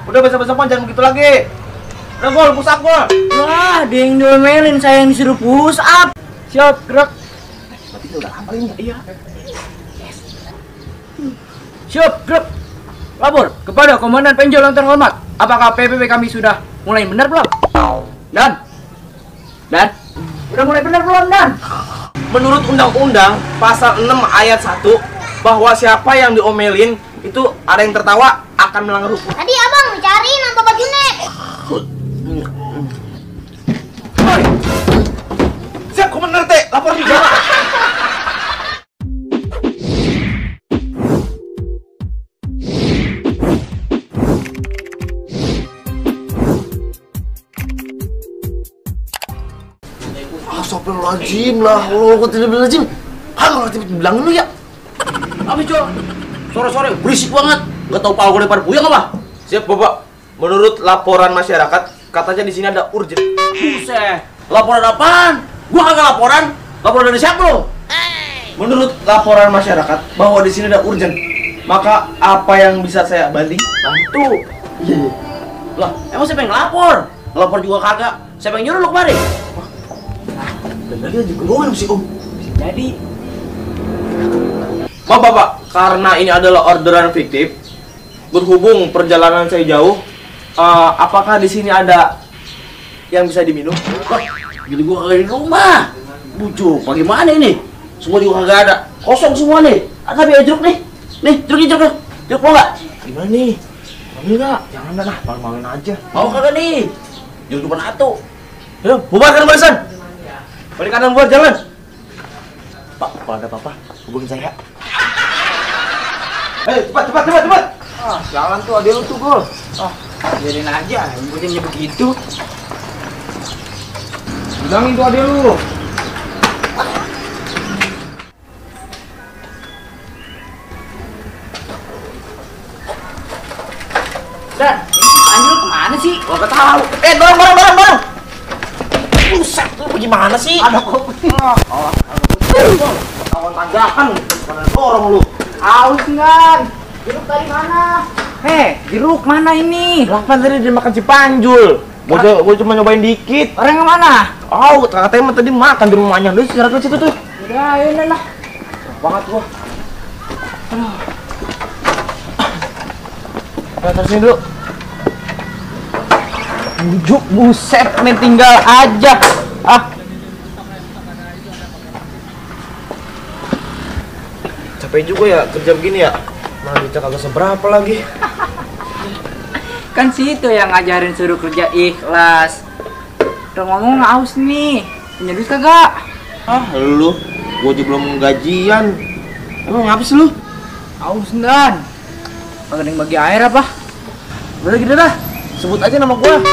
Udah besok-besokan jangan begitu lagi. Udah gol, push up gol. Wah, dia yang diomelin, saya yang disuruh push up. Siap, gerak. Berarti udah hafal ini. Iya. Siap, gerak. Lapor kepada Komandan Penjol yang terhormat. Apakah PPP kami sudah mulai benar belum? Dan? Udah mulai benar belum, Dan? Menurut Undang-Undang Pasal 6 Ayat 1 bahwa siapa yang diomelin itu ada yang tertawa akan melanggar hukum. Tadi abang cariin sama Bapak Junet. Siap, Komandan RT, lapor juga. Astagfirullahaladzim lah, Astagfirullahaladzim. Halo, bilang dulu ya. Apa, Cok? Sore-sore berisik banget. Gak tau pau gue pada puyeng apa? Siap, Bapak. Menurut laporan masyarakat, katanya di sini ada urgent. Buset. Laporan apaan? Gua kagak laporan. Laporan dari siapa lo? Menurut laporan masyarakat bahwa di sini ada urgent. Maka apa yang bisa saya banting? Bantu. Iya. Lah, emang siapa yang ngelapor? Ngelapor juga kagak. Siapa yang nyuruh lo kemari? Dan lagi juga ngomong sih, Om. Jadi, Maaf Bapak, karena ini adalah orderan fiktif, berhubung perjalanan saya jauh, apakah di sini ada yang bisa diminum? Wah, gini gua kagak di rumah. Bujuk, bagaimana ini? Semua juga kagak ada. Kosong semua nih. Ada biar jeruk nih. Nih, jeruk. Jeruk mau nggak? Gimana nih? Mau nggak? Jangan dah, malu-maluin aja. Mau kagak nih? Jeruk depan atu. Ayo, bubarkan barisan. Balik kanan buat jalan. Pak, kalau ada apa-apa, hubungin saya. Ayo, cepat. jalan tuh adek lu tuh, Gol. Biarin aja, yang pentingnya begitu. Bilangin tuh adek lu. Dan, ini Anjul kemana sih? Gua nggak tahu. Barang. Buset, lu gimana sih? Ada kopi. Kawan tandakan, pada dorong lu. Aus nggak? Jeruk tadi mana? Jeruk mana ini? Kenapa tadi dia makan Cipanjul? Gua cuma nyobain dikit. Orang yang mana? Katanya tadi makan di rumahnya. Lu secara ke situ tuh. Udah, ayo lah. Banget gua. Aduh. Sini dulu. Bujuk, buset, nih tinggal aja. Capek juga ya kerja begini ya. Mana duitnya kagak seberapa lagi. Kan situ yang ngajarin suruh kerja ikhlas. Udah ngomong aus nih. Punya duit kagak? Lu, gua aja belum gajian. Emang ngapa sih lu? Aus dan. Kagak ada yang bagi air apa? Udah gitu dah. Sebut aja nama gua.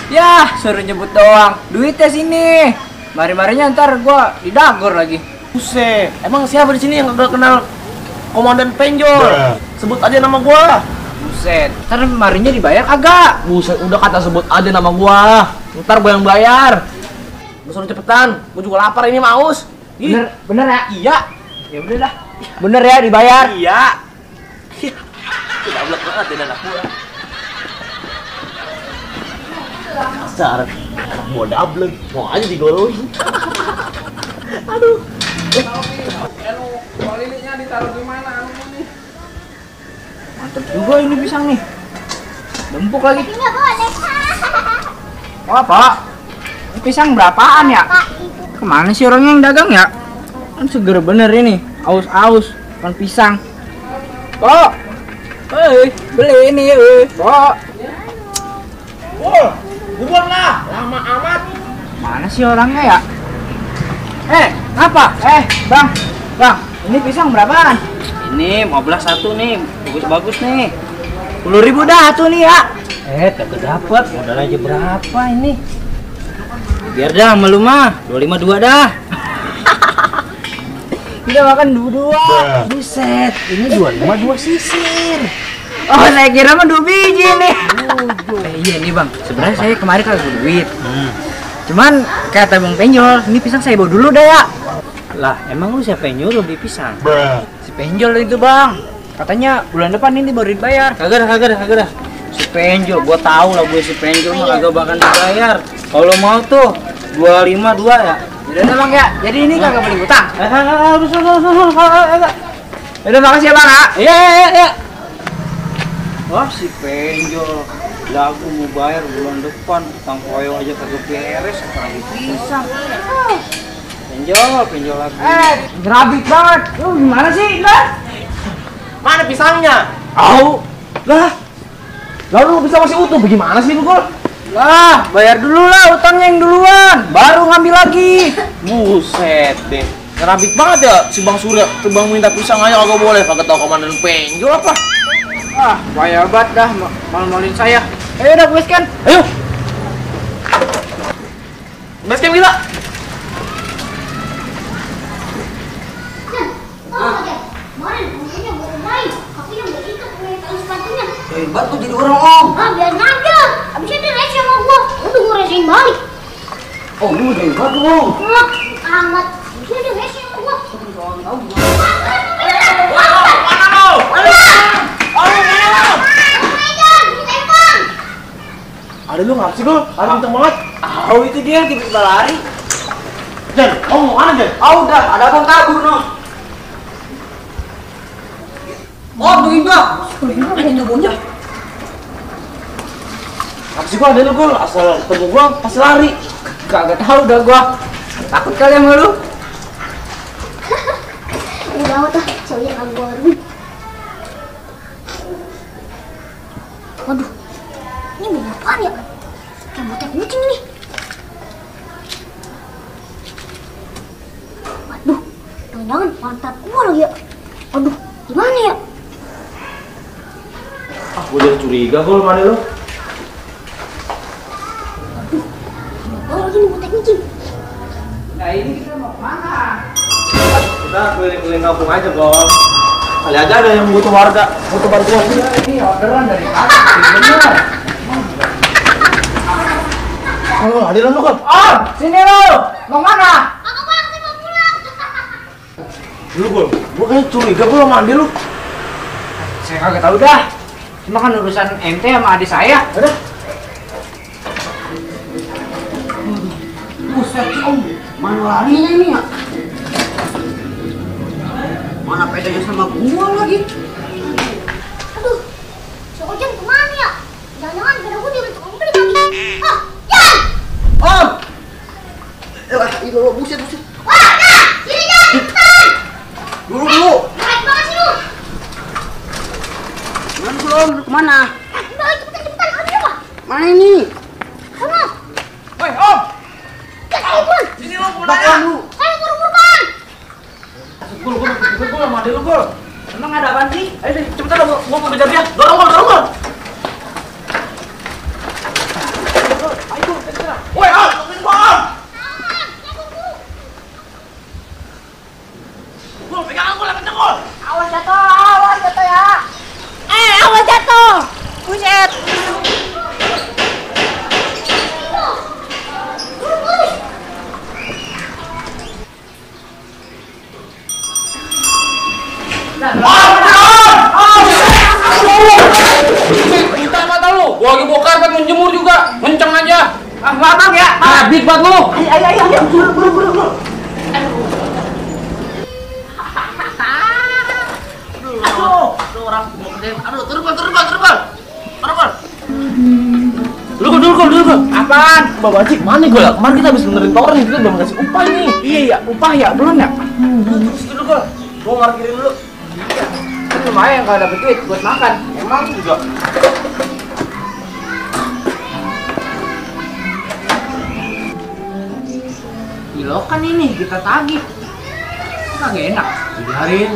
Ya, suruh nyebut doang. Duitnya sini. Mari-marinya ntar gua didagor lagi. Buset, emang siapa di sini yang gak kenal Komandan Penjol? Sebut aja nama gua. Buset, ntar marinya dibayar kagak? Buset, udah kata sebut aja nama gua. Ntar gua yang bayar. Gua suruh cepetan, gua juga lapar ini maus. Bener ya? Iya. Ya udah dah. Bener ya dibayar? Iya. Tidak blek banget ya anak gua. Dasar, mau double, mau aja digoloin. Aduh. Lilinnya ditaruh di mana nih? Mantap juga ini pisang nih. Empuk lagi. Nggak boleh. Oh, Pak. Ini pisang berapaan ya? Kemana sih orangnya yang dagang ya? Kan seger bener ini. Aus-aus, kan pisang. Pak. Beli ini, Pak. Buruan lah, lama amat. Mana sih orangnya ya? Apa? Bang, ini pisang berapaan? Ini 15 satu nih, bagus-bagus nih. 10.000 dah tuh nih ya. Kagak dapet, modal aja berapa ini? Biar dah sama lu mah, 25 dua dah. Kita makan dua. Buset, ini 25 dua sisir. Oh, saya kira mah 2 biji nih. Iya nih bang, Sebenarnya saya kemarin kagak duit. Cuman kata Bang Penjol, ini pisang saya bawa dulu dah ya. Lah, emang lu siapa yang nyuruh beli pisang? Si Penjol itu, Bang. Katanya bulan depan ini baru dibayar. Kagak dah. Si penjol, gua tahu lah gue si penjol mah kagak bakal dibayar. Kalau mau tuh 252 ya. Udah Bang ya. Jadi ini kagak boleh utang. Udah makasih ya Bang ya. Iya. Wah si penjol. Lagu mau bayar bulan depan, utang koyo aja kagak beres, apalagi pisang. Penjol lagi. Gerabik banget. Lu gimana sih, Lah? Mana pisangnya? Lah, Lalu bisa masih utuh, bagaimana sih lu, Gol? lah, bayar dulu lah utangnya yang duluan, baru ngambil lagi. Buset deh. Ngerabik banget ya si Bang Surya. Tuh Bang minta pisang aja kagak boleh, kagak tahu komandan penjol apa. Bayar banget dah, mal-malin saya. Ayo udah gue scan. Ayo. Basecamp kita. Kemarin kamunya baru main, tapi yang berikan punya tali sepatunya. Hebat tuh jadi orang om. Biarin aja. Abisnya dia rese sama gua. Udah gua resein balik. Oh lu hebat tuh om. Amat. Abisnya dia rese sama gua. Ada lu ngapa sih, Gol? Ada kenceng banget. Itu dia tiba-tiba lari. Jan, kamu mau mana, Jan? Udah, ada abang kabur no. Oh begini itu bocah. Apa sih, Gol? Ada lu, Gol. Asal ketemu gua pasti lari. Kagak tahu dah gua. Takut kali sama lu. Udah tuh, soalnya kan baru. Waduh, ini mau apaan ya? Kayak botek kucing ini. Waduh, jangan-jangan pantat gua lagi ya. Aduh, gimana ya? Gua jadi curiga, Gol, mana lu? Oh, lagi nih botek kucing. Nah ini kita mau kemana? Kita keliling-keliling kampung aja, Gol. Kali aja ada yang butuh bantuan. Ini orderan dari kakak, bener. Halo, hadiran lu, Gol. Sini lu, mau mana? Aku bang, saya mau pulang. Lu, Gol. Gua kayaknya curiga gua sama Andi lu. Saya kagak tahu dah. Cuma kan urusan MT sama adik saya. Ada? Buset om. Mana larinya ini ya? Mana pedanya sama gua lagi? Aduh, si Ojan kemana ya? Jangan-jangan beda gua diulit komplit lagi. Jan! Om. Itu lo buset. Wah, nah, sini Jan, cepetan! Dulu. Naik banget sih lu. Mana sih om? Kemana? Udah, cepetan, ayo pak. Mana ini? Sana. Woi, Om. Jan, ayo pulang. Sini lu, Bakal lu. Ayo buru-buru bang. Gol sama Andi lu, Gol. Emang ada apaan sih? Ayo deh, cepetan gua mau kejar dia. Dorong, Gol. Woi, tungguin gua, Om. Gol, pegangan gua, kenceng, Gol. Awas jatuh ya. Awas jatuh. Buset. Minta mata lu, gua lagi bawa karpet menjemur juga, kenceng aja. Bang ya, habis buat lu. Ayo, buru. Aduh, orang mau kerjain. Aduh, turun Gol. Dulu, Gol. Apaan? Bapak Cik, mana Gol? Kemarin kita habis benerin toren, kita belum kasih upah nih. Iya ya, upah ya, belum ya? Terus dulu, Gol. Gua parkirin dulu. Kan lumayan kalau dapet duit buat makan. Emang juga. Ilokan ini kita tagih. Kagak enak. Dibiarin.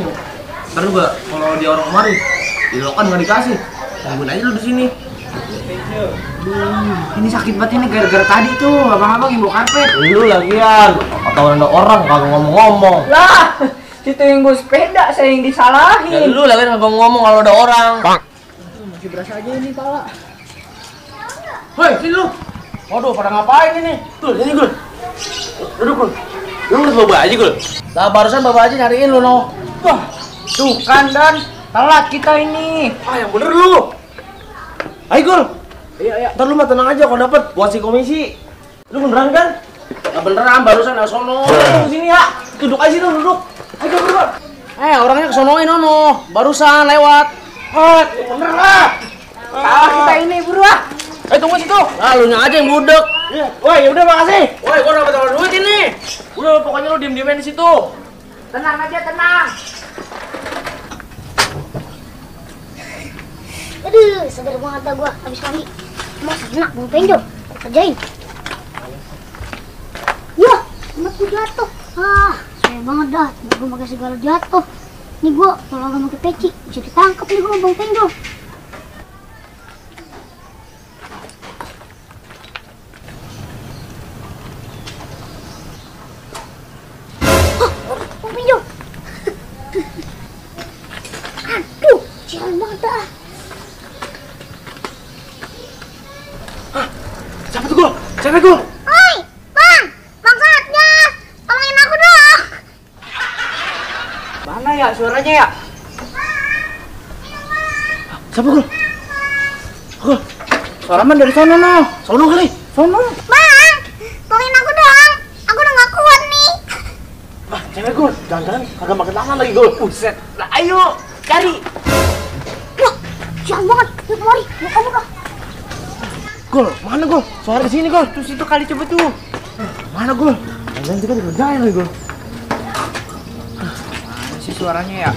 Ntar juga kalau dia orang kemarin, dilokan nggak dikasih. Tungguin aja lu di sini. Ini sakit banget ini gara-gara tadi tuh abang-abang yang bawa karpet. Lu lagian, atau ada orang kalau ngomong-ngomong. Lah, situ yang bawa sepeda saya yang disalahin. Ya lu lagian kalau ngomong kalau ada orang. Masih berasa aja ini pala. Woi, sini lu. Waduh, pada ngapain ini? Gul, sini Gul. Duduk Gul. Lu ngeliat Bapak Haji Gul? Nah, barusan Bapak Haji nyariin lu, no. Wah, tuh kan Dan, Telat kita ini. Ah, yang bener lu. Ayo, Gol. Iya. Ntar lu mah tenang aja kalau dapet buat si komisi. Lu beneran kan? Nggak beneran, barusan ada sono. Tunggu sini ya. Duduk aja dulu, duduk. Ayo, Gol. Orangnya kesonoin Nono. Barusan lewat. Bener lah. Kalah kita ini, buruan. Tunggu situ. Ah, lu nya aja yang budek. Woi, udah makasih. Woi, gua dapat duit ini. Udah pokoknya lu diem-dieman di situ. Tenang aja, tenang. Aduh, segar banget dah gua habis mandi. Mas enak bang penjol. Kerjain. Ya, amat gua jatuh. Sayang banget dah. Gua pakai segala jatuh. Nih gua kalau nggak pakai peci bisa ditangkap nih gua bang penjol. Bang penjol. Aduh, sial banget dah. Siapa tuh, Gol? Siapa, Gol? Oi, bang, maksudnya tolongin aku dong. Mana ya suaranya ya? Siapa, Gol? Gol. Suara mah dari sono, no. Sono kali. Sono. Bang, tolongin aku dong. Aku udah gak kuat nih. Ah, cewek, Gol. Jangan-jangan kagak makan tangan lagi, Gol. Buset. Lah ayo, cari. Wah, sial banget. Yuk kemari, yuk kamu dah. Gol, mana, Gol? Suara di sini, Gol. Tuh situ kali coba tuh. Mana, Gol? Jangan kita dikerjain lagi, Gol. Mana sih suaranya ya?